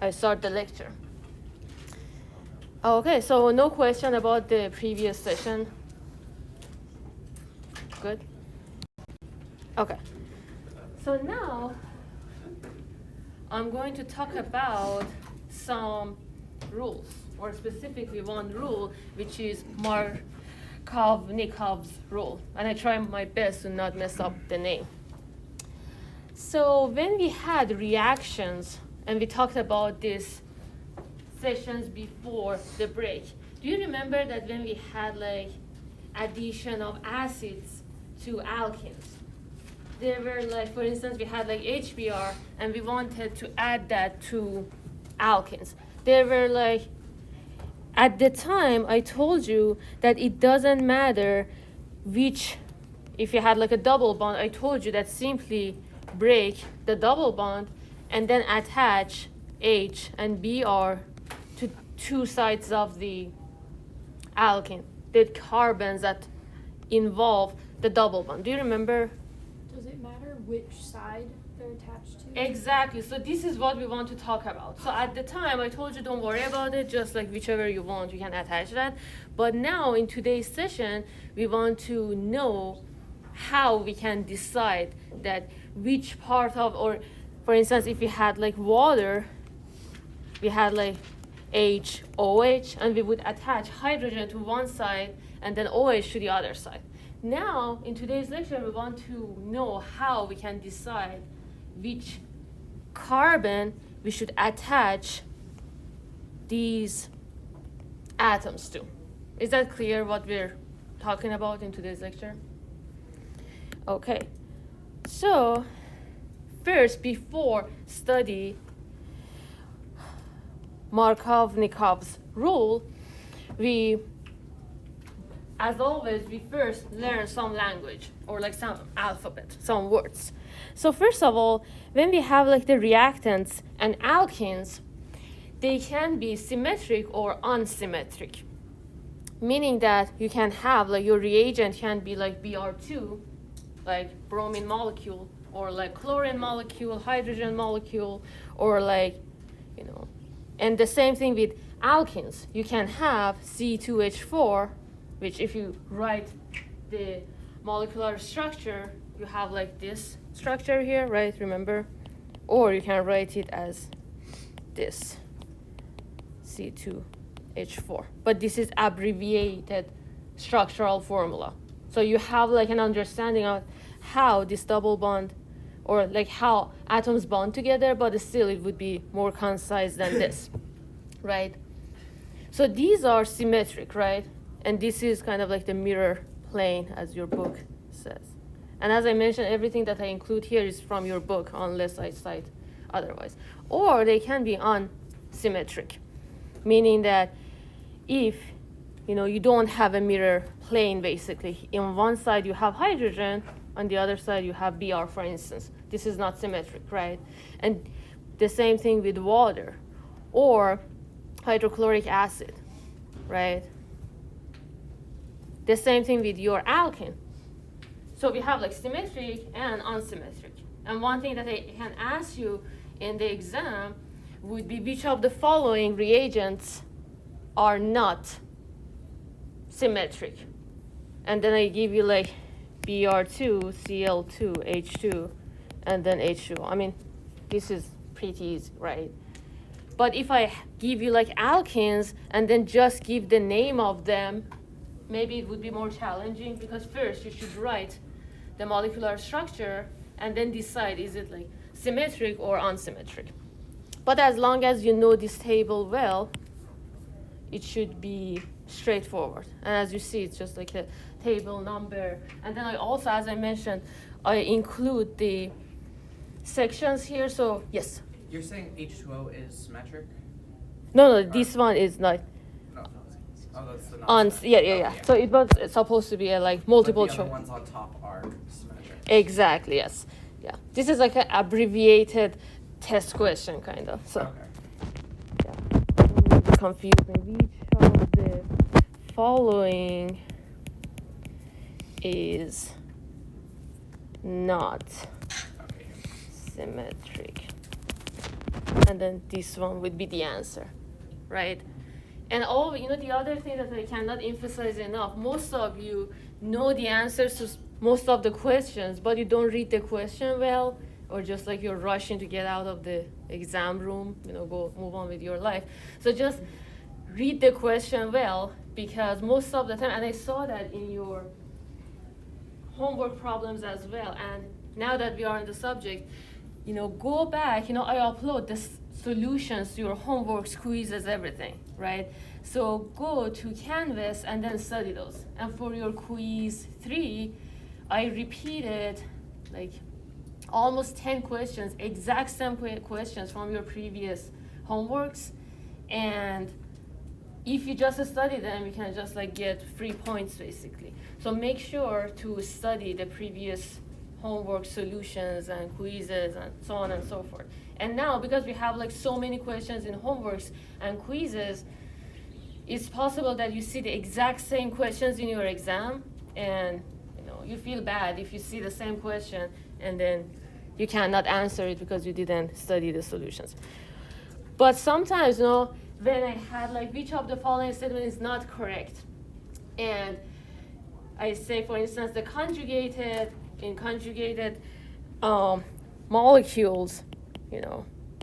I start the lecture. Okay, so no question about the previous session. Good? Okay. So now I'm going to talk about some rules, or specifically one rule, which is Markov-Nikov's rule. And I try my best to not mess up the name. So when we had reactions, and we talked about this sessions before the break, do you remember that when we had like addition of acids to alkenes, there were like, for instance, we had like HBr and we wanted to add that to alkenes. There were like, at the time I told you that it doesn't matter which, if you had like a double bond, I told you that simply break the double bond and then attach H and Br to two sides of the alkene, the carbons that involve the double bond. Do you remember? Does it matter which side they're attached to? Exactly. So this is what we want to talk about. So at the time, I told you don't worry about it, just like whichever you want, you can attach that. But now in today's session, we want to know how we can decide that which part of, or for instance, if we had like water, we had like HOH, and we would attach hydrogen to one side and then OH to the other side. Now, in today's lecture, we want to know how we can decide which carbon we should attach these atoms to. Is that clear what we're talking about in today's lecture? Okay. So, first, before study Markov-Nikov's rule, as always, we first learn some language or like some alphabet, some words. So first of all, when we have like the reactants and alkenes, they can be symmetric or unsymmetric, meaning that you can have like your reagent can be like Br2, like bromine molecule, or like chlorine molecule, hydrogen molecule, or like, you know, and the same thing with alkenes. You can have C2H4, which if you write the molecular structure, you have like this structure here, right? Remember? Or you can write it as this, C2H4. But this is abbreviated structural formula. So you have like an understanding of how this double bond, or like how atoms bond together, but still it would be more concise than this, right? So these are symmetric, right? And this is kind of like the mirror plane, as your book says. And as I mentioned, everything that I include here is from your book, unless I cite otherwise. Or they can be unsymmetric, meaning that if you don't have a mirror plane, basically, in one side you have hydrogen, on the other side you have Br, for instance. This is not symmetric, right? And the same thing with water or hydrochloric acid, right? The same thing with your alkene. So we have like symmetric and unsymmetric. And one thing that I can ask you in the exam would be which of the following reagents are not symmetric. And then I give you like Br2, Cl2, H2, and then H2. I mean, this is pretty easy, right? But if I give you like alkenes and then just give the name of them, maybe it would be more challenging, because first you should write the molecular structure and then decide is it like symmetric or unsymmetric. But as long as you know this table well, it should be straightforward. And as you see, it's just like a table number. And then I also, as I mentioned, I include the sections here. So yes? You're saying H2O is symmetric? No, this one is not. No. Oh, that's the non. Yeah. So it was supposed to be a like multiple choice. But the other ones on top are symmetric. Exactly, yes. Yeah. This is like an abbreviated test question, kind of. So. Okay. Yeah. Don't be confusing. Which of the following is not Okay. symmetric. And then this one would be the answer, right? And the other thing that I cannot emphasize enough, most of you know the answers to most of the questions, but you don't read the question well, or just like you're rushing to get out of the exam room, go move on with your life. So just read the question well, because most of the time, and I saw that in your homework problems as well, and now that we are on the subject, go back, I upload the solutions to your homework, quizzes, everything, right? So go to Canvas and then study those. And for your quiz 3, I repeated like almost 10 questions, exact same questions from your previous homeworks. And if you just study them, you can just like get free points basically. So make sure to study the previous homework solutions and quizzes and so on and so forth. And now, because we have like so many questions in homeworks and quizzes, it's possible that you see the exact same questions in your exam, and you feel bad if you see the same question and then you cannot answer it because you didn't study the solutions. But sometimes, when I had like which of the following statement is not correct, and I say, for instance, the conjugated molecules,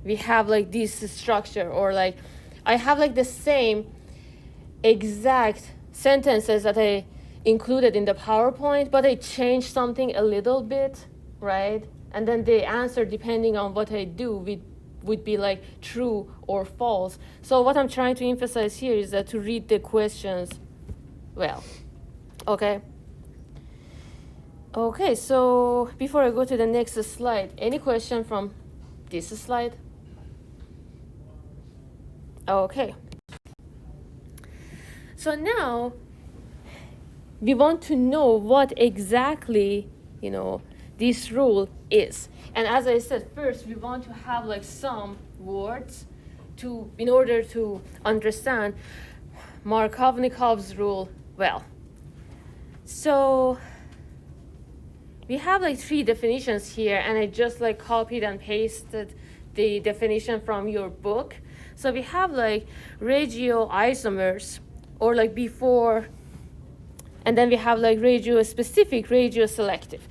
we have like this structure, or like I have like the same exact sentences that I included in the PowerPoint, but I changed something a little bit, right? And then the answer, depending on what I do, would be like true or false. So what I'm trying to emphasize here is that to read the questions well, okay? Okay, so before I go to the next slide, any question from this slide? Okay. So now we want to know what exactly, this rule is. And as I said, first we want to have like some words in order to understand Markovnikov's rule well. So we have like 3 definitions here, and I just like copied and pasted the definition from your book. So we have like regioisomers, or like before, and then we have like regiospecific, regioselective.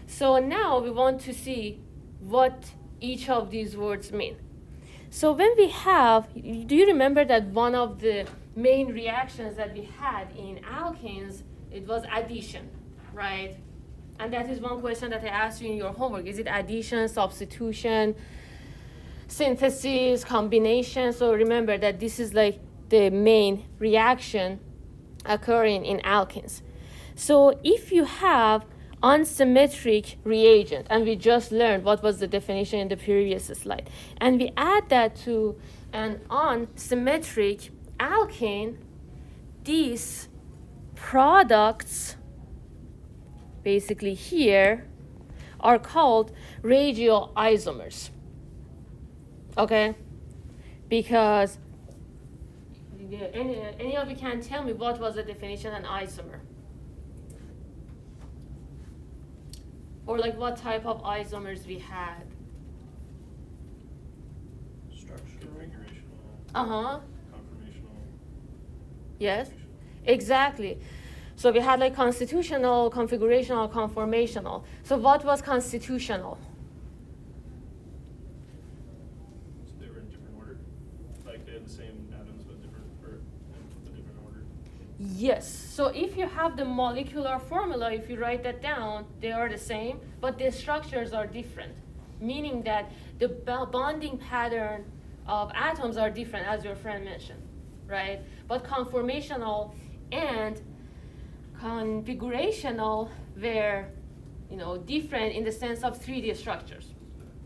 So now we want to see what each of these words mean. So when we have, do you remember that one of the main reactions that we had in alkanes, it was addition, right? And that is one question that I asked you in your homework. Is it addition, substitution, synthesis, combination? So remember that this is like the main reaction occurring in alkanes. So if you have unsymmetric reagent, and we just learned what was the definition in the previous slide, and we add that to an unsymmetric alkane, these products basically here are called regioisomers. Okay? Because any of you can tell me what was the definition of an isomer? Or like what type of isomers we had? Structural, configurational, Uh-huh. conformational. Yes, exactly. So we had like constitutional, configurational, conformational. So what was constitutional? So they were in different order? Like they had the same atoms but in a different order? Yes. So if you have the molecular formula, if you write that down, they are the same, but the structures are different, meaning that the bonding pattern of atoms are different, as your friend mentioned, right? But conformational and configurational were, different in the sense of 3D structures,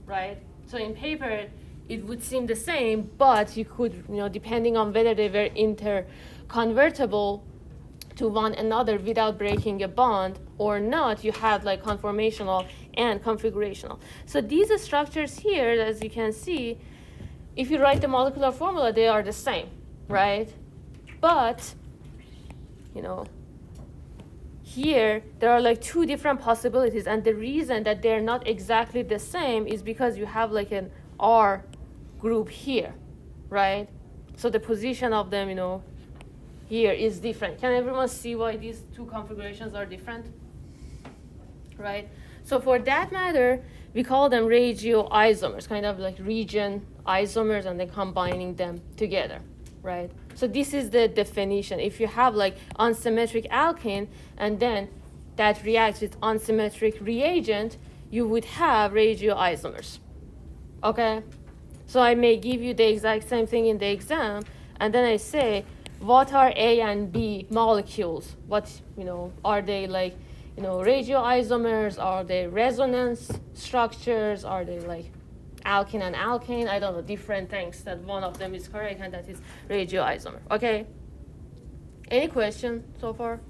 right? So in paper, it would seem the same, but you could, depending on whether they were interconvertible to one another without breaking a bond or not, you had like conformational and configurational. So these structures here, as you can see, if you write the molecular formula, they are the same, right? But, here there are like two different possibilities, and the reason that they're not exactly the same is because you have like an R group here, right? So the position of them, here is different. Can everyone see why these two configurations are different? Right? So for that matter, we call them regioisomers, kind of like region isomers, and then combining them together, right? So this is the definition. If you have like unsymmetric alkene and then that reacts with unsymmetric reagent, you would have regioisomers, okay? So I may give you the exact same thing in the exam, and then I say, what are A and B molecules? What, are they like, regioisomers? Are they resonance structures? Are they like alkene and alkane? I don't know, different things that one of them is correct and that is regioisomer, okay? Any question so far?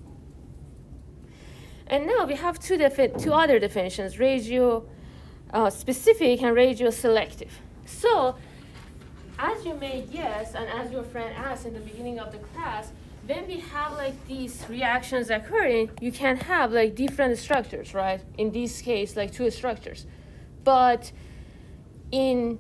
And now we have two other definitions, regio specific and regio selective. So, as you may guess, and as your friend asked in the beginning of the class, when we have like these reactions occurring, you can have like different structures, right? In this case, like two structures. But in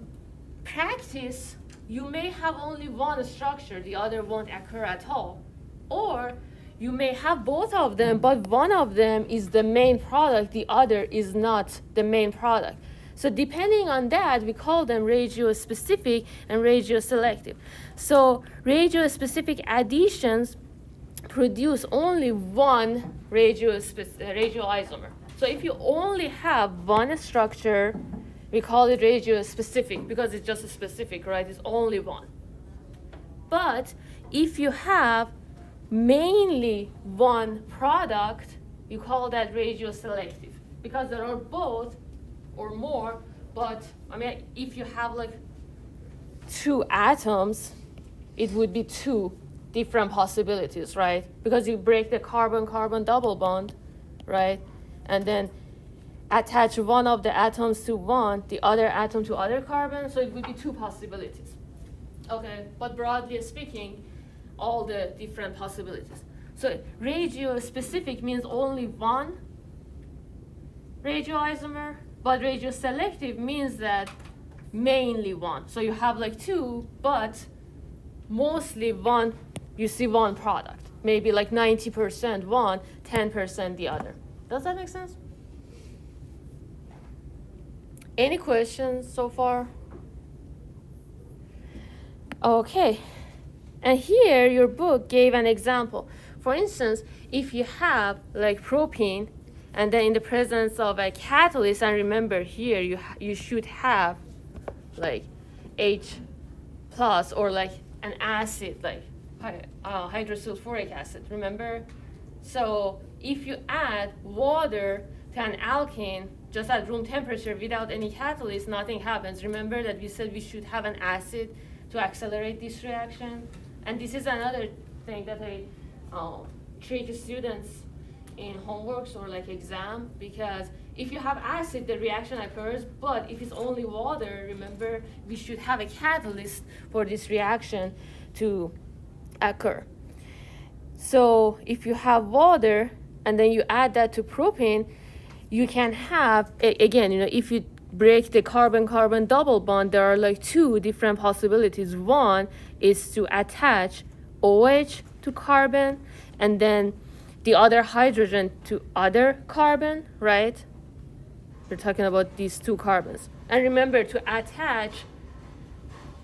practice, you may have only one structure, the other won't occur at all. Or you may have both of them, but one of them is the main product, the other is not the main product. So depending on that, we call them regiospecific and regioselective. So regiospecific additions produce only one regioisomer. So if you only have one structure, we call it regiospecific because it's just a specific, right? It's only one. But if you have mainly one product, you call that regioselective because there are both or more, but if you have like two atoms, it would be two different possibilities, right? Because you break the carbon-carbon double bond, right? And then attach one of the atoms to one, the other atom to other carbon, so it would be two possibilities. Okay, but broadly speaking, all the different possibilities. So regiospecific means only one regioisomer, but regioselective means that mainly one. So you have like two, but mostly one, you see one product. Maybe like 90% one, 10% the other. Does that make sense? Any questions so far? Okay. And here your book gave an example. For instance, if you have like propene, and then in the presence of a catalyst, and remember here you should have like H plus or like an acid like hydrosulfuric acid, remember? So if you add water to an alkane just at room temperature without any catalyst, nothing happens. Remember that we said we should have an acid to accelerate this reaction? And this is another thing that I trick students in homeworks or like exam, because if you have acid, the reaction occurs, but if it's only water, remember, we should have a catalyst for this reaction to occur. So if you have water and then you add that to propane, you can have, again, if you break the carbon-carbon double bond, there are like two different possibilities. One is to attach OH to carbon, and then the other hydrogen to other carbon, right? We're talking about these two carbons. And remember, to attach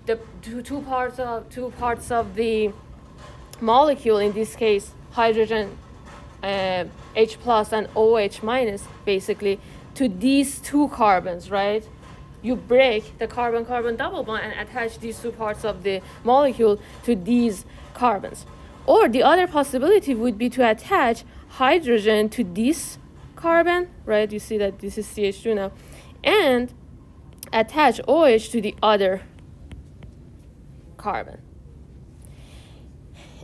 the two parts of the molecule, in this case, hydrogen, H plus and OH minus, basically, to these two carbons, right? You break the carbon-carbon double bond and attach these two parts of the molecule to these carbons. Or the other possibility would be to attach hydrogen to this carbon, right? You see that this is CH2 now, and attach OH to the other carbon.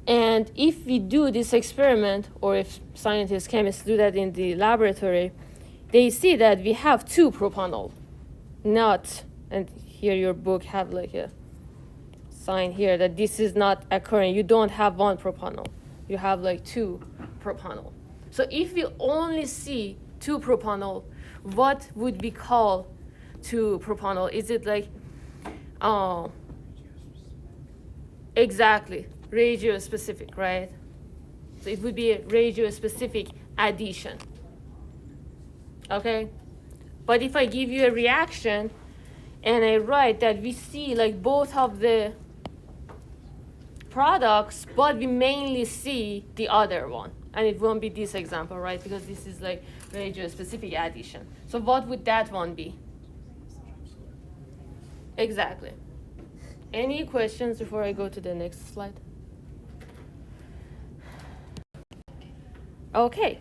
And if we do this experiment, or if scientists, chemists do that in the laboratory, they see that we have two propanol, not, and here your book have like a sign here that this is not occurring. You don't have one propanol. You have like two propanol. So if we only see 2-propanol, what would we call 2-propanol? Is it like, exactly, regiospecific, right? So it would be a regiospecific addition, okay? But if I give you a reaction and I write that we see like both of the products, but we mainly see the other one, and it won't be this example, right? Because this is like regiospecific addition. So what would that one be? Exactly. Any questions before I go to the next slide? Okay.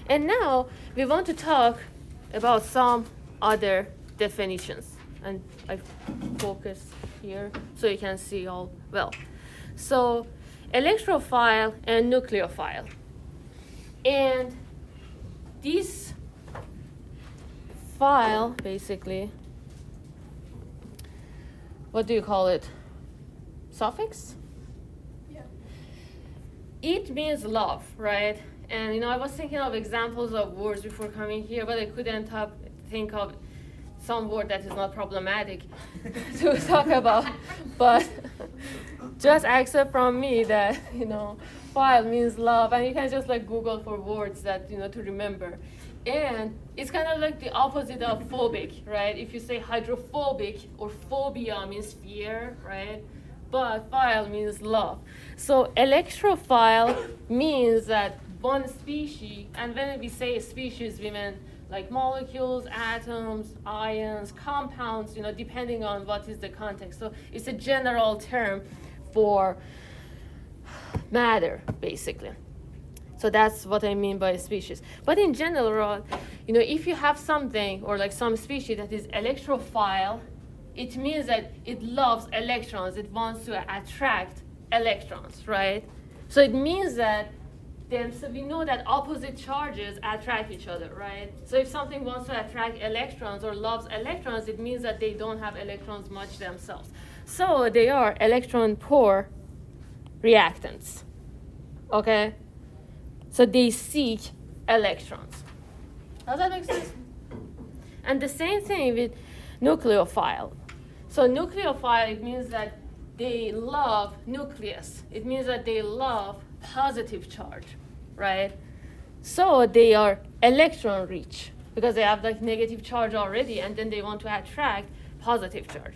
And now we want to talk about some other definitions. And I focus here so you can see all well. So electrophile and nucleophile. And this file, basically, what do you call it? Suffix? Yeah. It means love, right? And I was thinking of examples of words before coming here, but I couldn't think of some word that is not problematic to talk about. But just accept from me that, file means love, and you can just like Google for words that, to remember. And it's kind of like the opposite of phobic, right? If you say hydrophobic or phobia means fear, right? But phile means love. So electrophile means that one species, and when we say species, we mean like molecules, atoms, ions, compounds, depending on what is the context. So it's a general term for matter, basically. So that's what I mean by species. But in general, if you have something or like some species that is electrophile, it means that it loves electrons. It wants to attract electrons, right? So it means that so we know that opposite charges attract each other, right? So if something wants to attract electrons or loves electrons, it means that they don't have electrons much themselves. So they are electron-poor reactants, okay? So they seek electrons. Does that make sense? And the same thing with nucleophile. So nucleophile, it means that they love nucleus. It means that they love positive charge, right? So they are electron rich because they have like negative charge already, and then they want to attract positive charge.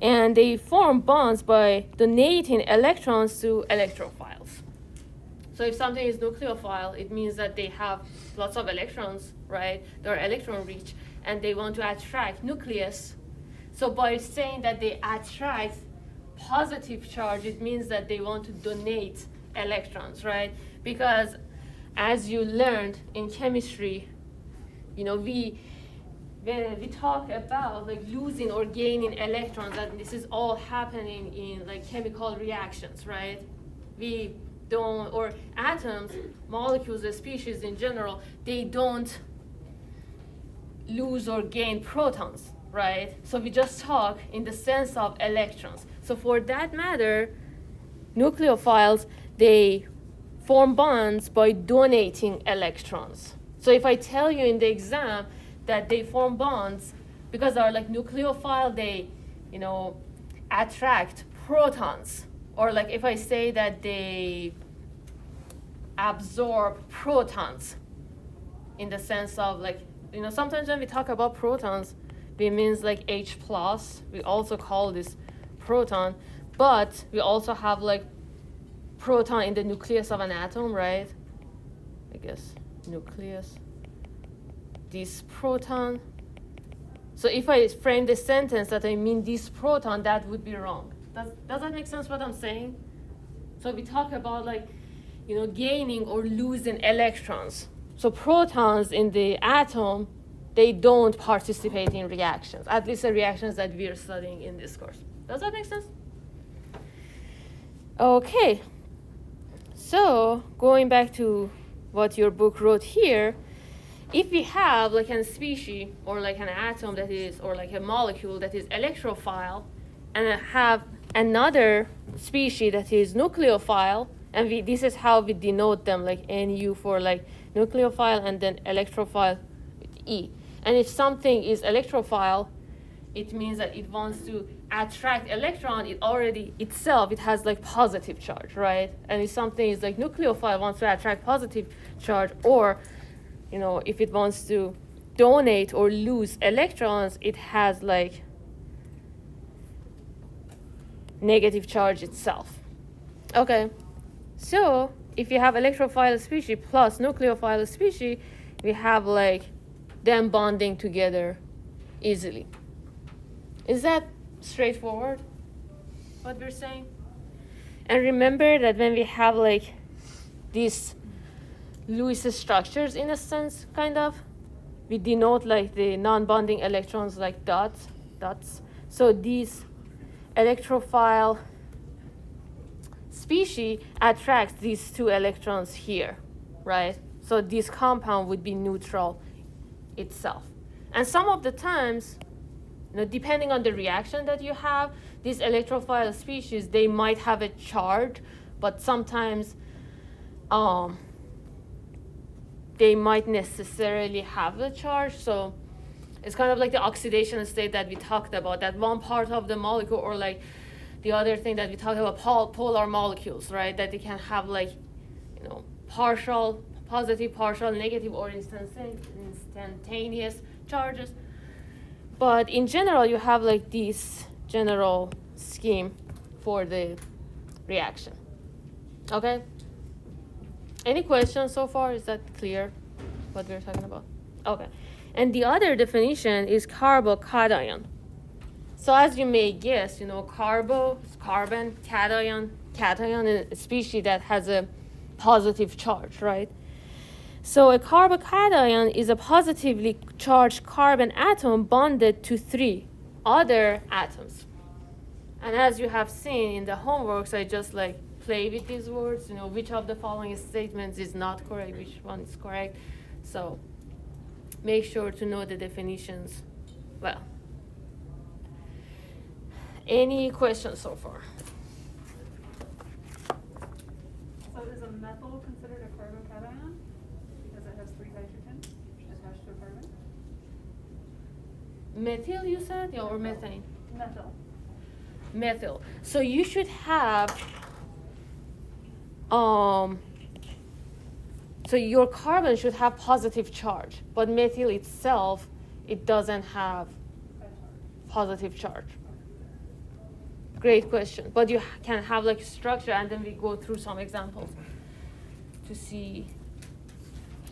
And they form bonds by donating electrons to electrophiles. So if something is nucleophile, it means that they have lots of electrons, right? They're electron rich, and they want to attract nucleus. So by saying that they attract positive charge, it means that they want to donate electrons, right? Because as you learned in chemistry, when we talk about like losing or gaining electrons, and this is all happening in like chemical reactions, right? Or atoms, molecules, the species in general, they don't lose or gain protons, right? So we just talk in the sense of electrons. So for that matter, nucleophiles, they form bonds by donating electrons. So if I tell you in the exam that they form bonds because they're like nucleophile, they, attract protons. Or like if I say that they absorb protons in the sense of like, sometimes when we talk about protons, it means like H+. We also call this proton, but we also have like proton in the nucleus of an atom, right? I guess nucleus. This proton. So if I frame the sentence that I mean this proton, that would be wrong. Does that make sense what I'm saying? So we talk about like, gaining or losing electrons. So protons in the atom, they don't participate in reactions, at least the reactions that we are studying in this course. Does that make sense? Okay. So going back to what your book wrote here, if we have like a species or like an atom that is, or like a molecule that is electrophile, and have another species that is nucleophile, And this is how we denote them, like Nu for like nucleophile and then electrophile with E. And if something is electrophile, it means that it wants to attract electron. It already itself, it has like positive charge, right? And if something is like nucleophile, wants to attract positive charge, or if it wants to donate or lose electrons, it has like negative charge itself. Okay, so if you have electrophile species plus nucleophile species, we have like them bonding together easily. Is that straightforward, what we're saying? And remember that when we have like these Lewis structures, in a sense, kind of, we denote like the non-bonding electrons like dots. So these electrophile species attracts these two electrons here, right? So this compound would be neutral itself. And some of the times, depending on the reaction that you have, these electrophile species, they might have a charge, but sometimes they might necessarily have the charge. So it's kind of like the oxidation state that we talked about, that one part of the molecule, or like the other thing that we talked about, polar molecules, right? That they can have like, partial positive, partial negative, or instantaneous charges. But in general, you have like this general scheme for the reaction. Okay? Any questions so far? Is that clear what we're talking about? Okay. And the other definition is carbocation. So as you may guess, carbo is carbon, cation is a species that has a positive charge, right? So a carbocation is a positively charged carbon atom bonded to 3 other atoms. And as you have seen in the homeworks, I just like play with these words, which of the following statements is not correct, which one is correct. So make sure to know the definitions well. Any questions so far? So is a methyl considered a carbocation because it has 3 hydrogens attached to a carbon? Methyl, you said, yeah, or methane? Methyl. So you should have, so your carbon should have positive charge, but methyl itself, it doesn't have positive charge. Great question. But you can have like a structure, and then we go through some examples to see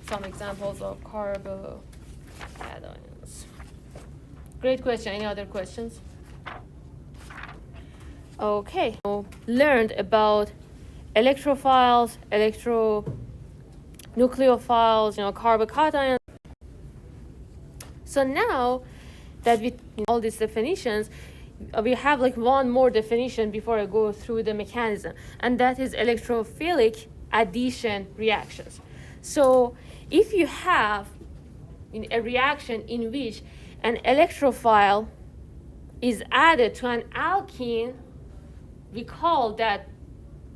some examples of carbocations. Great question. Any other questions? Okay. So learned about electrophiles, nucleophiles, carbocations. So now that we know all these definitions, we have like one more definition before I go through the mechanism, and that is electrophilic addition reactions. So if you have a reaction in which an electrophile is added to an alkene, we call that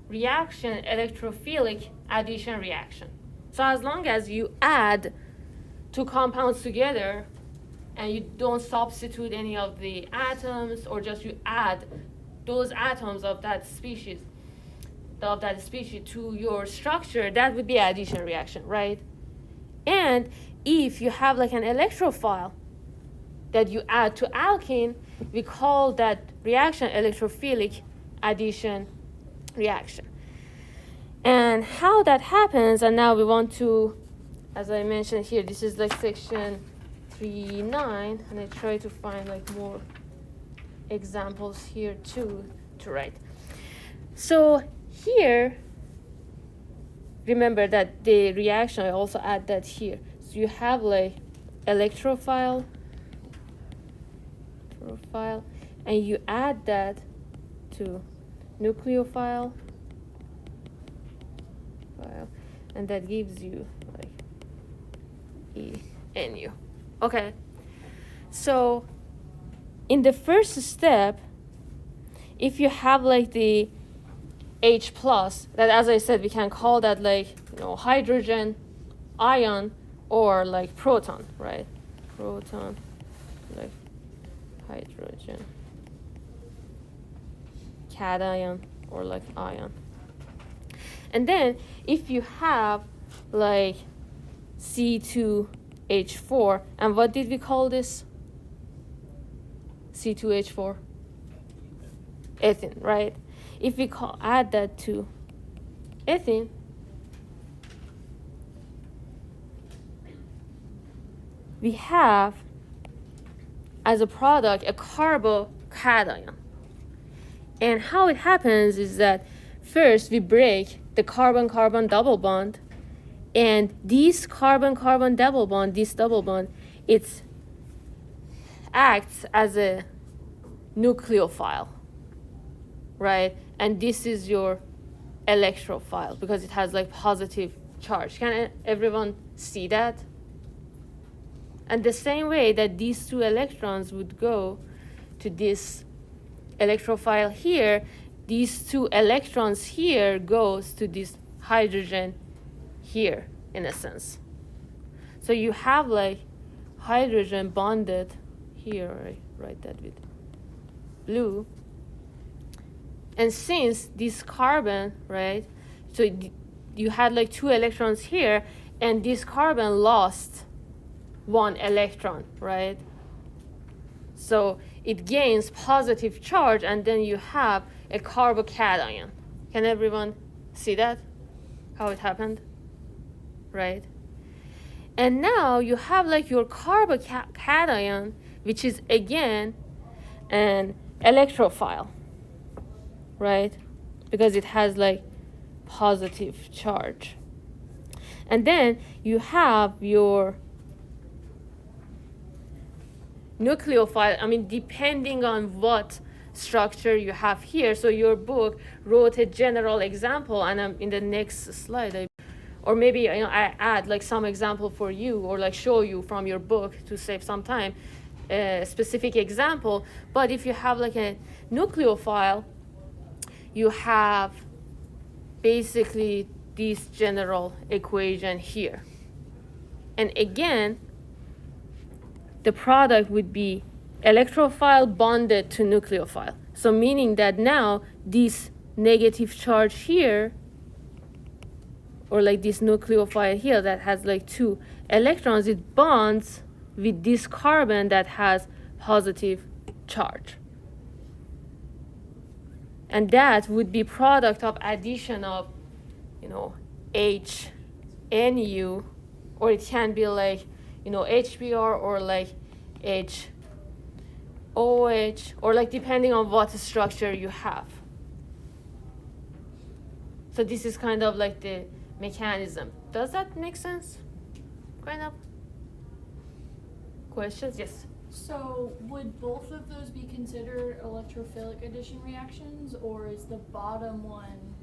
reaction electrophilic addition reaction. So as long as you add 2 compounds together and you don't substitute any of the atoms, or just you add those atoms of that species to your structure, that would be addition reaction, right? And if you have like an electrophile that you add to alkene, we call that reaction electrophilic addition reaction. And how that happens, and now we want to, as I mentioned here, this is like section 3.9, and I try to find like more examples here too to write. So here, remember that the reaction, I also add that here. So you have like electrophile, and you add that to nucleophile, and that gives you like ENU. Okay, so in the first step, if you have like the H plus, that as I said, we can call that like, hydrogen ion or like proton, right? Proton, like hydrogen cation or like ion. And then if you have like C2H4, and what did we call this? C2H4? Ethene, right? If we add that to ethene, we have as a product a carbocation. And how it happens is that first we break the carbon-carbon double bond, and this carbon-carbon double bond, it acts as a nucleophile, right? And this is your electrophile because it has like positive charge. Can everyone see that? And the same way that these two electrons would go to this electrophile here, these two electrons here goes to this hydrogen here, in a sense. So you have like hydrogen bonded here, I write that with blue. And since this carbon, right, so you had like two electrons here, and this carbon lost one electron, right? So it gains positive charge, and then you have a carbocation. Can everyone see that? How it happened? Right? And now you have like your carbocation, which is again an electrophile, right? Because it has like positive charge. And then you have your nucleophile, depending on what structure you have here. So your book wrote a general example, and in the next slide, or maybe I add like some example for you, or like show you from your book to save some time, a specific example. But if you have like a nucleophile, you have basically this general equation here. And again, the product would be electrophile bonded to nucleophile. So meaning that now this negative charge here, or like this nucleophile here that has like two electrons, it bonds with this carbon that has positive charge. And that would be product of addition of, HNU, or it can be like, HBr, or like HOH, or like depending on what structure you have. So this is kind of like the mechanism. Does that make sense? Kind of? Questions? Yes. So would both of those be considered electrophilic addition reactions, or is the bottom one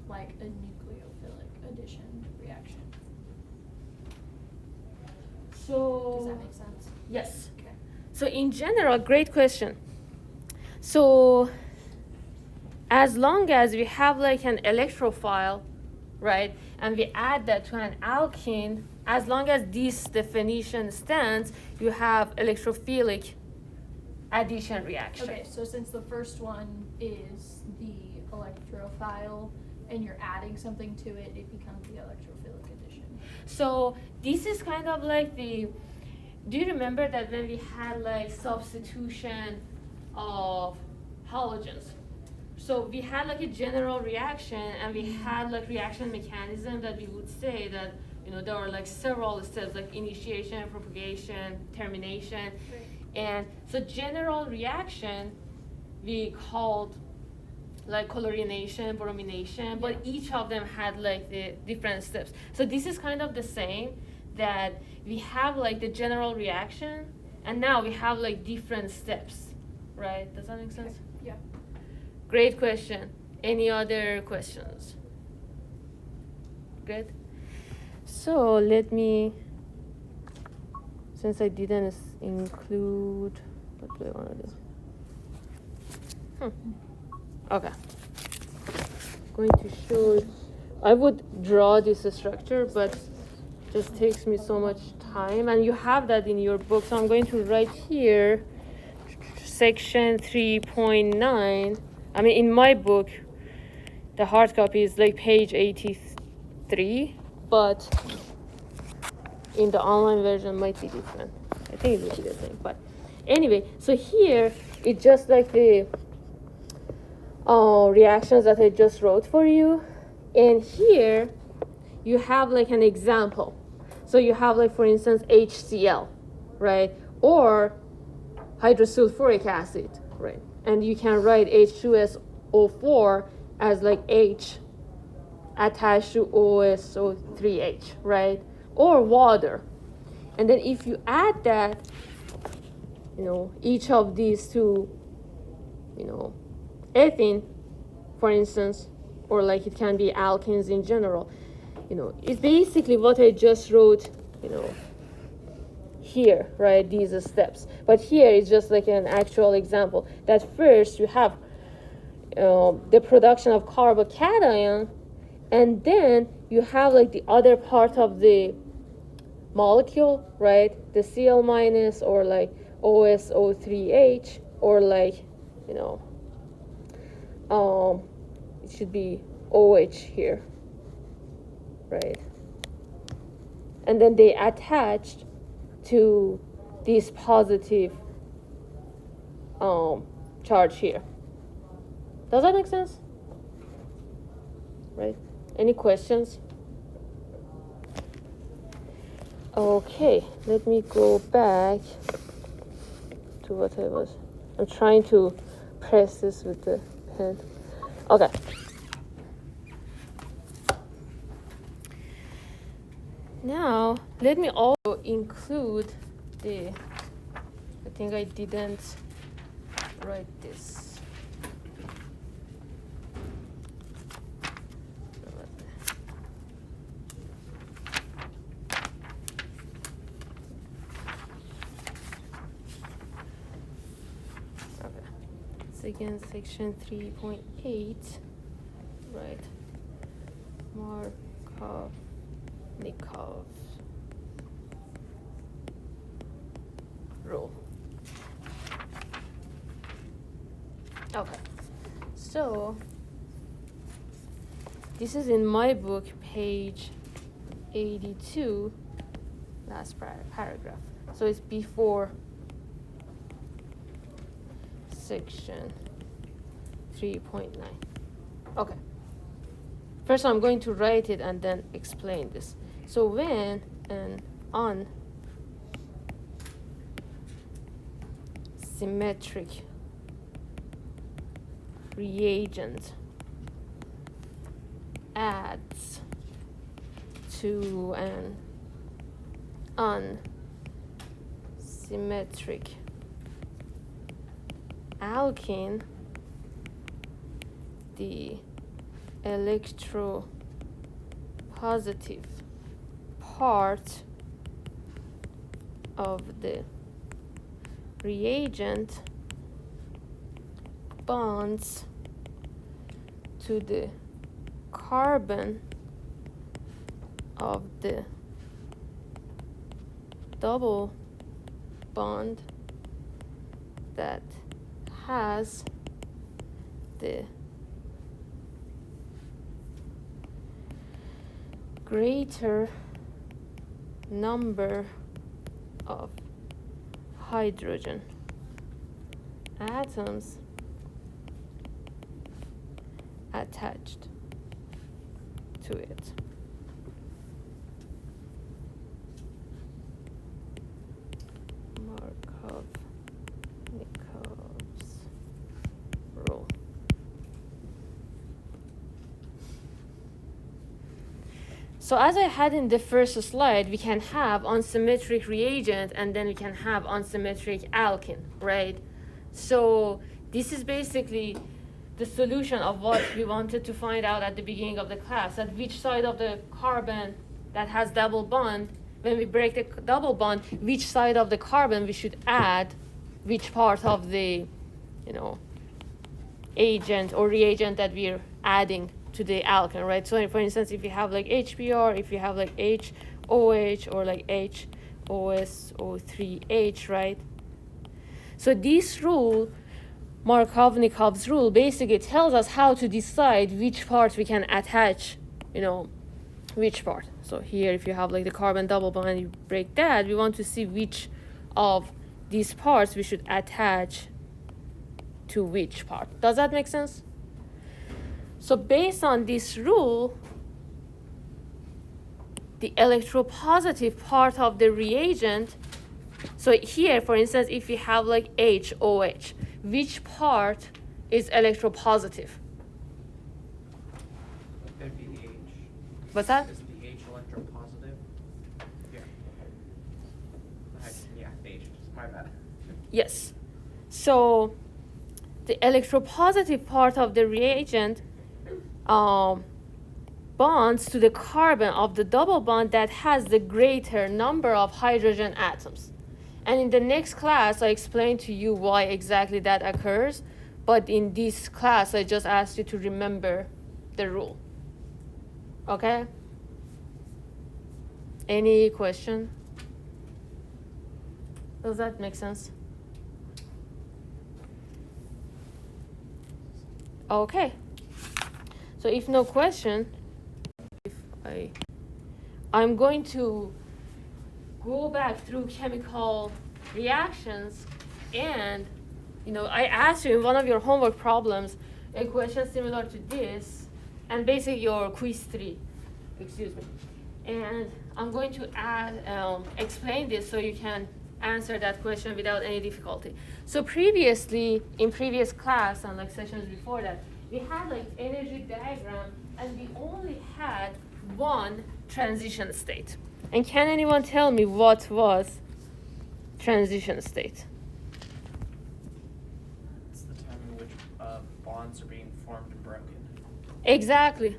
like a nucleophilic addition reaction? So Does that make sense? yes. Okay. So in general, great question. So as long as we have like an electrophile, right, and we add that to an alkene, as long as this definition stands, you have electrophilic addition reaction. Okay, so since the first one is the electrophile and you're adding something to it, it becomes the electrophilic addition. So this is kind of like do you remember that when we had like substitution of halogens? So we had like a general reaction, and we had like reaction mechanism that we would say that, there are like several steps, like initiation, propagation, termination. Right. And so general reaction we called like chlorination, bromination, but each of them had like the different steps. So this is kind of the same, that we have like the general reaction, and now we have like different steps, right? Does that make sense? Yeah. Great question. Any other questions? Good. So let me, since I didn't include, what do I want to do? Okay. going to show. I would draw this structure, but it just takes me so much time, and you have that in your book. So I'm going to write here, section 3.9. I mean, in my book, the hard copy is like page 83, but in the online version might be different. I think it will be the same, but anyway, so here it's just like the reactions that I just wrote for you, and here you have like an example. So you have like, for instance, HCl, right, or hydrosulfuric acid, right, and you can write H2SO4 as like H attached to OSO3H, right, or water. And then if you add that, each of these two, ethene, for instance, or like it can be alkenes in general, it's basically what I just wrote, here, right, these steps. But here it's just like an actual example that first you have the production of carbocation, and then you have like the other part of the molecule, right, the Cl minus, or like OSO3H, or like, it should be OH here, right? And then they attached to this positive charge here. Does that make sense? Right? Any questions? Okay, let me go back to what I'm trying to press this with the pen. Okay. Now, let me also include I think I didn't write this. Again, section 3.8, right? Markov-Nikov rule. Okay, so this is in my book, page 82, last paragraph. So it's before section 3.9. Okay. First, I'm going to write it and then explain this. So when an unsymmetric reagent adds to an unsymmetric alkene, the electropositive part of the reagent bonds to the carbon of the double bond that has the greater number of hydrogen atoms attached to it. Markov-Nikov's rule. So as I had in the first slide, we can have unsymmetric reagent and then we can have unsymmetric alkene, right? So this is basically the solution of what we wanted to find out at the beginning of the class, at which side of the carbon that has double bond, when we break the double bond, which side of the carbon we should add, which part of the, agent or reagent that we're adding to the alkane, right? So for instance, if you have like HBr, if you have like HOH or like HOSO3H, right? So this rule, Markovnikov's rule, basically tells us how to decide which part we can attach, which part. So here, if you have like the carbon double bond and you break that, we want to see which of these parts we should attach to which part. Does that make sense? So based on this rule, the electropositive part of the reagent, so here, for instance, if you have like HOH, which part is electropositive? It'd be the H. What's that? Is the H electropositive? Yeah. Yeah, H. My bad. Yes. So the electropositive part of the reagent bonds to the carbon of the double bond that has the greater number of hydrogen atoms. And in the next class, I explain to you why exactly that occurs. But in this class, I just asked you to remember the rule. Okay? Any question? Does that make sense? Okay. So if no question, I'm going to go back through chemical reactions, and I asked you in one of your homework problems a question similar to this, and basically your quiz 3, excuse me. And I'm going to explain this so you can answer that question without any difficulty. So previously, in previous class and like sessions before that, we had like energy diagram, and we only had one transition state. And can anyone tell me what was transition state? It's the time in which bonds are being formed and broken. Exactly.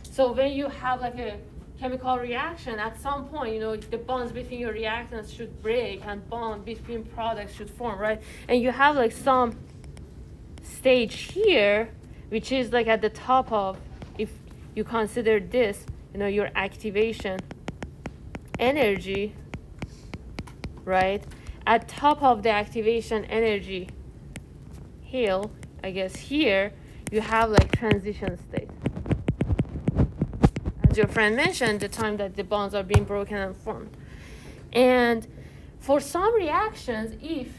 So when you have like a chemical reaction, at some point, the bonds between your reactants should break and bond between products should form, right? And you have like some stage here, which is like at the top of, if you consider this, your activation energy, right? At top of the activation energy hill, I guess here, you have like transition state. As your friend mentioned, the time that the bonds are being broken and formed. And for some reactions, if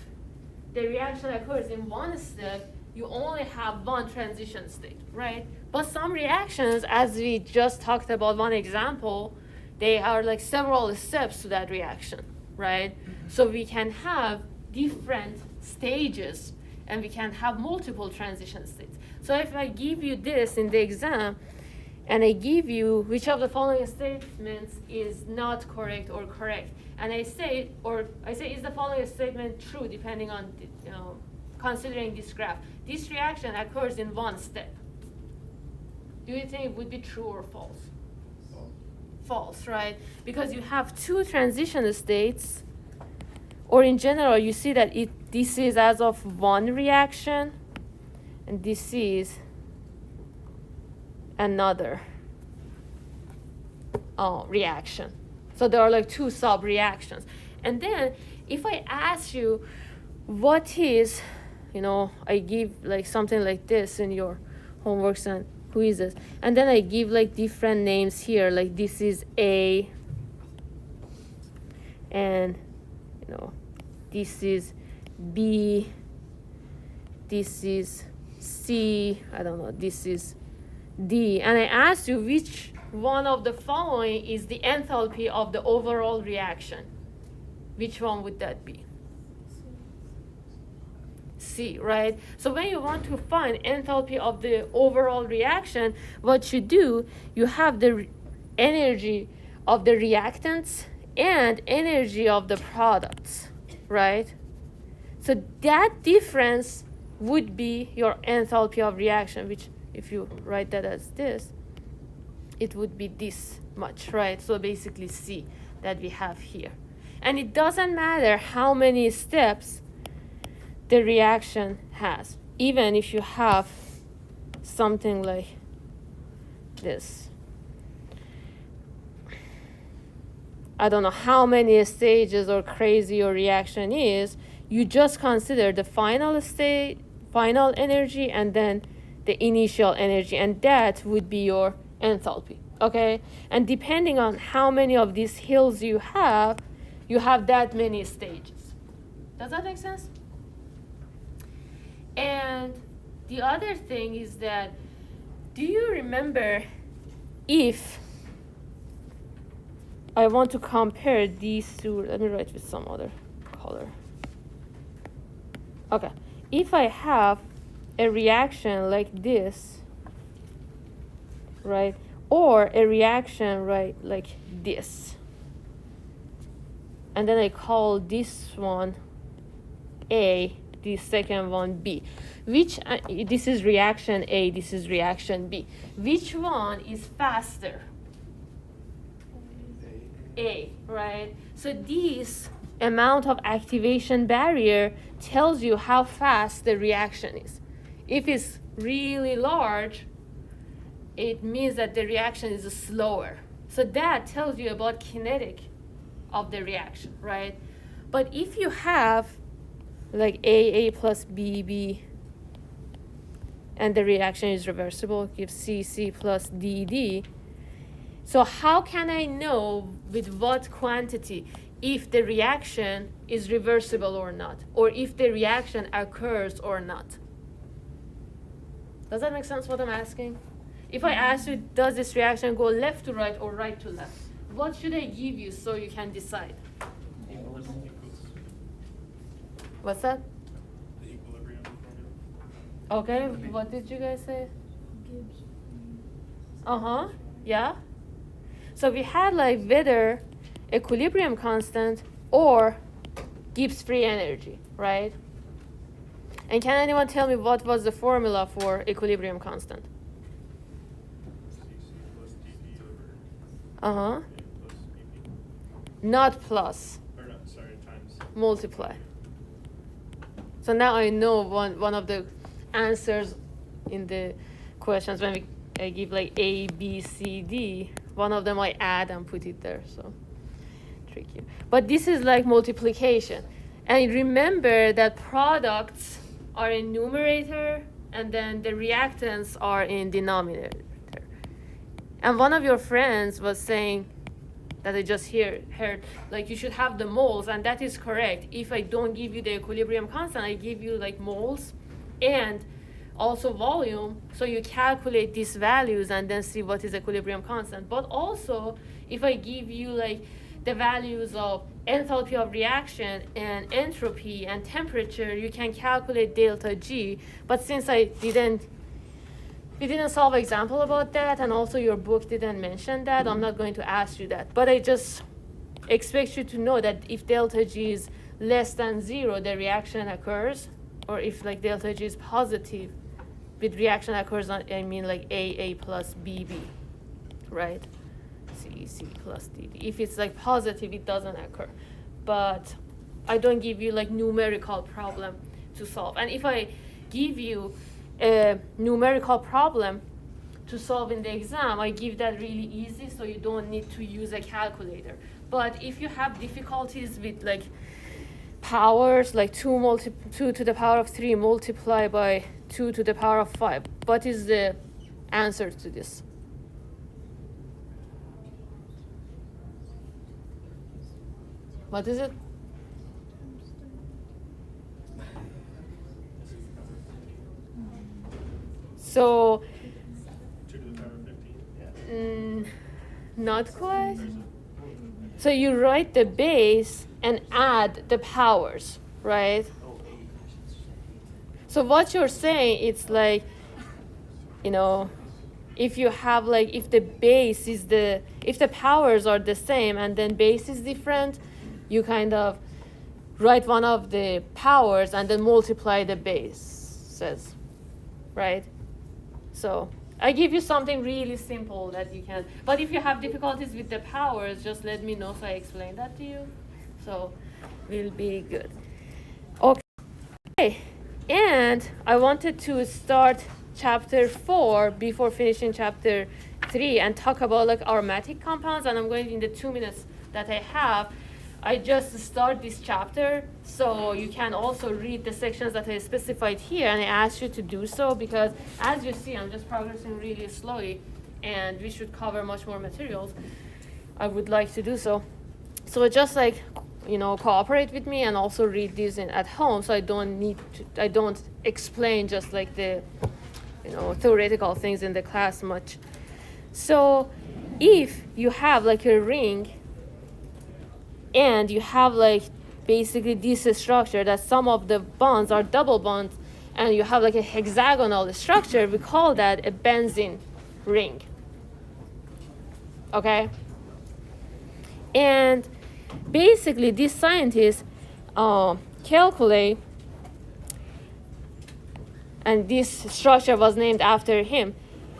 the reaction occurs in one step, you only have one transition state, right? But some reactions, as we just talked about one example, they are like several steps to that reaction, right? So we can have different stages, and we can have multiple transition states. So if I give you this in the exam, and I give you which of the following statements is not correct or correct, and I say, is the following statement true depending on, considering this graph. This reaction occurs in one step. Do you think it would be true or false? False, right? Because you have two transition states, or in general, you see that this is as of one reaction, and this is another reaction. So there are like two sub-reactions. And then if I ask you what is, I give like something like this in your homeworks and quizzes, and then I give like different names here, like this is A, and this is B, this is C, I don't know, this is D, and I asked you which one of the following is the enthalpy of the overall reaction. Which one would that be? C, right? So when you want to find enthalpy of the overall reaction, what you do, you have the energy of the reactants and energy of the products, right? So that difference would be your enthalpy of reaction, which if you write that as this, it would be this much, right? So basically C that we have here. And it doesn't matter how many steps the reaction has. Even if you have something like this. I don't know how many stages or crazy your reaction is. You just consider the final state, final energy, and then the initial energy, and that would be your enthalpy, okay? And depending on how many of these hills you have that many stages. Does that make sense? And the other thing is that, do you remember if I want to compare these two, let me write with some other color. Okay, if I have a reaction like this, right, or a reaction, right, like this, and then I call this one A, the second one B, which, this is reaction A, this is reaction B. Which one is faster? A, right? So this amount of activation barrier tells you how fast the reaction is. If it's really large, it means that the reaction is slower. So that tells you about kinetic of the reaction, right? But if you have like A plus B, and the reaction is reversible, gives C plus D. So how can I know with what quantity if the reaction is reversible or not, or if the reaction occurs or not? Does that make sense what I'm asking? If I ask you, does this reaction go left to right or right to left? What should I give you so you can decide? What's that? The equilibrium formula. Okay, what did you guys say? Gibbs. Uh-huh, yeah. So we had like whether equilibrium constant or Gibbs free energy, right? And can anyone tell me what was the formula for equilibrium constant? CC plus DD over Uh-huh. A plus BP. Not plus, Or no, sorry, times. multiply. So now I know one of the answers in the questions when I give like A, B, C, D, one of them I add and put it there, so tricky. But this is like multiplication. And remember that products are in numerator and then the reactants are in denominator. And one of your friends was saying that I just heard, like you should have the moles, and that is correct. If I don't give you the equilibrium constant, I give you like moles and also volume, so you calculate these values and then see what is equilibrium constant. But also, if I give you like the values of enthalpy of reaction and entropy and temperature, you can calculate delta G. But since we didn't solve an example about that, and also your book didn't mention that, I'm not going to ask you that. But I just expect you to know that if delta G is less than 0, the reaction occurs, or if like delta G is positive, with reaction occurs, I mean like A plus BB, right? C plus DD. If it's like positive, it doesn't occur. But I don't give you like numerical problem to solve. And if I give you a numerical problem to solve in the exam, I give that really easy, so you don't need to use a calculator. But if you have difficulties with like powers, like 2 to the power of 3 multiplied by 2 to the power of 5, what is the answer to this? What is it? So, 2 to the power of 15. not quite. So you write the base and add the powers, right? So what you're saying, it's like, if you have like, if the powers are the same and then base is different, you kind of write one of the powers and then multiply the bases, right? So I give you something really simple that you can, but if you have difficulties with the powers, just let me know so I explain that to you. So we'll be good. Okay, and I wanted to start chapter 4 before finishing chapter 3 and talk about like aromatic compounds, and I'm going in the 2 minutes that I have, I just start this chapter, so you can also read the sections that I specified here, and I ask you to do so because as you see, I'm just progressing really slowly, and we should cover much more materials. I would like to do so. So just like, cooperate with me and also read these at home, so I don't explain just like the, theoretical things in the class much. So if you have like a ring and you have like basically this structure that some of the bonds are double bonds and you have like a hexagonal structure, we call that a benzene ring. Okay? And basically these scientists calculate, and this structure was named after him.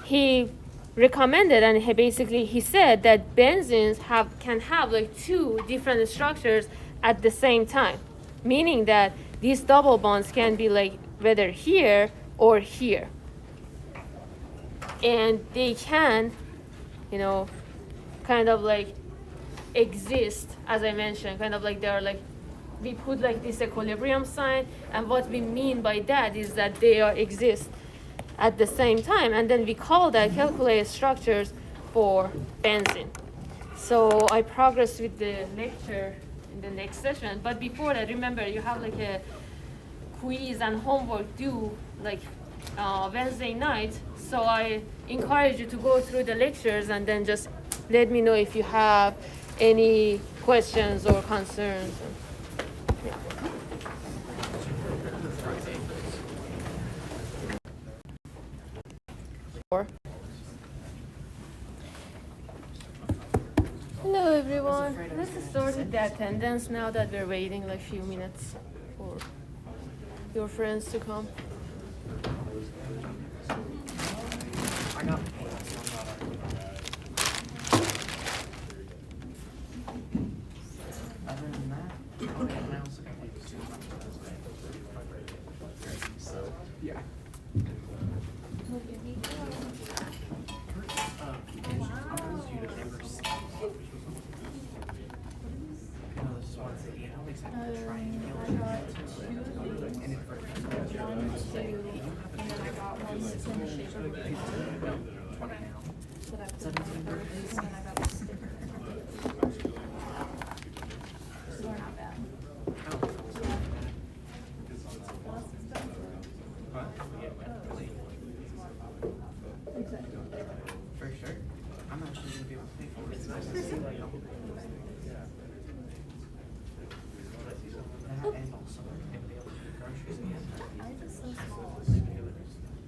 He recommended, and he said that benzenes can have like 2 different structures at the same time, meaning that these double bonds can be like whether here or here, and they can, kind of like exist, as I mentioned, kind of like they're like, we put like this equilibrium sign, and what we mean by that is that they exist at the same time, and then we call that calculated structures for benzene. So I progress with the lecture in the next session, but before that, remember you have like a quiz and homework due like Wednesday night, so I encourage you to go through the lectures and then just let me know if you have any questions or concerns. Yeah. Hello everyone. Let's start with the attendance now that we're waiting like a few minutes for your friends to come. I got other than that, okay, and I also got like 2 so yeah. For sure. I'm actually gonna be able to pay for it. It's nice to see like that, and also we're gonna be able to do groceries again. Ours is so small.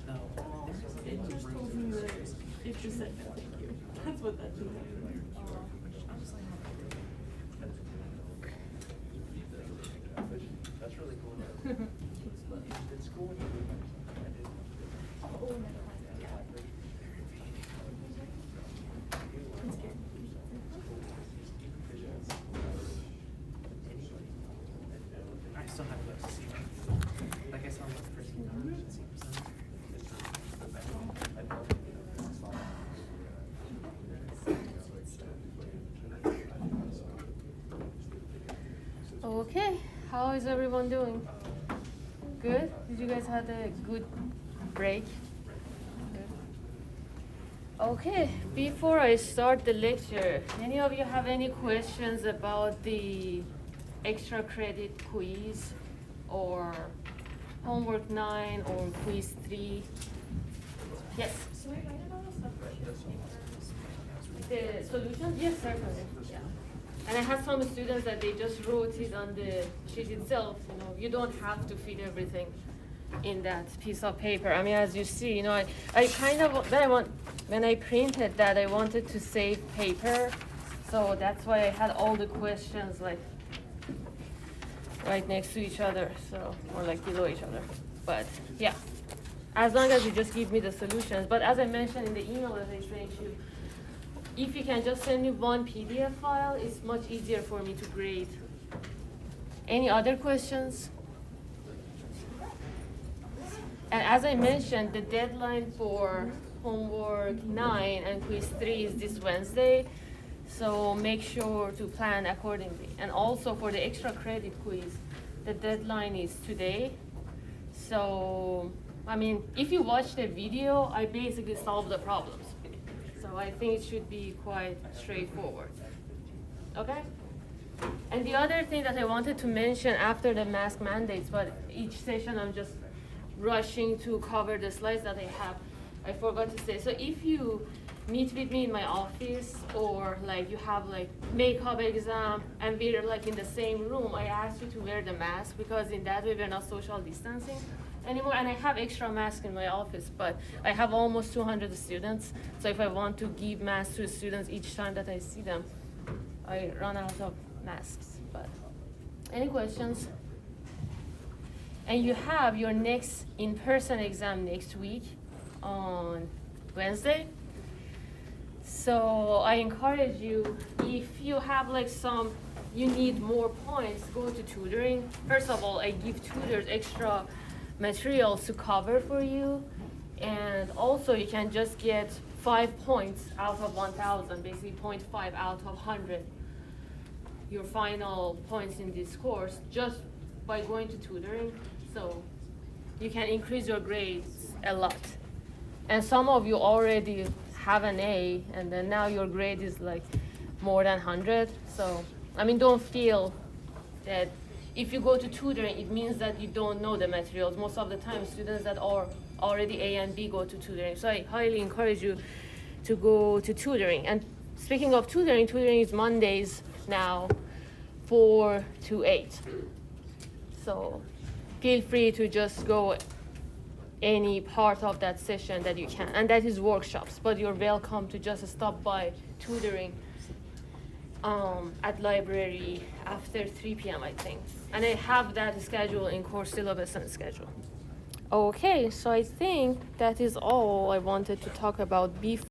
No, It just told me that it just said no, thank you. That's what that just said. That's really cool. It's cool when you do that. I still have to see one. Like I saw one for $15 and see percent. Okay, how is everyone doing? Good? Did you guys have a good break? Good. Okay, before I start the lecture, any of you have any questions about the extra credit quiz or homework 9 or quiz 3? Yes? So we write on a separate sheet of paper. The solutions? Yes, certainly. Yeah. And I had some students that they just wrote it on the sheet itself. You don't have to fit everything in that piece of paper. I mean, as you see, I kind of when I printed that, I wanted to save paper, so that's why I had all the questions like right next to each other, so or like below each other. But yeah, as long as you just give me the solutions. But as I mentioned in the email that I sent you, if you can just send me one PDF file, it's much easier for me to grade. Any other questions? And as I mentioned, the deadline for homework 9 and quiz 3 is this Wednesday. So make sure to plan accordingly. And also for the extra credit quiz, the deadline is today. So, I mean, if you watch the video, I basically solved the problems. So I think it should be quite straightforward. Okay? And the other thing that I wanted to mention after the mask mandates, but each session I'm just rushing to cover the slides that I have, I forgot to say. So if you meet with me in my office, or like you have like makeup exam and we're like in the same room, I ask you to wear the mask, because in that way we're not social distancing anymore. And I have extra masks in my office, but I have almost 200 students. So if I want to give masks to students each time that I see them, I run out of masks. But any questions? And you have your next in-person exam next week on Wednesday. So I encourage you, if you have like you need more points, go to tutoring. First of all, I give tutors extra materials to cover for you. And also you can just get 5 points out of 1,000, basically 0.5 out of 100. Your final points in this course just by going to tutoring. So you can increase your grades a lot. And some of you already have an A, and then now your grade is like more than 100. So, I mean, don't feel that if you go to tutoring, it means that you don't know the materials. Most of the time, students that are already A and B go to tutoring. So I highly encourage you to go to tutoring. And speaking of tutoring, tutoring is Mondays now, 4 to 8. So feel free to just go any part of that session that you can. And that is workshops, but you're welcome to just stop by tutoring at library after 3 p.m. I think. And I have that schedule in course syllabus and schedule. Okay, so I think that is all I wanted to talk about before.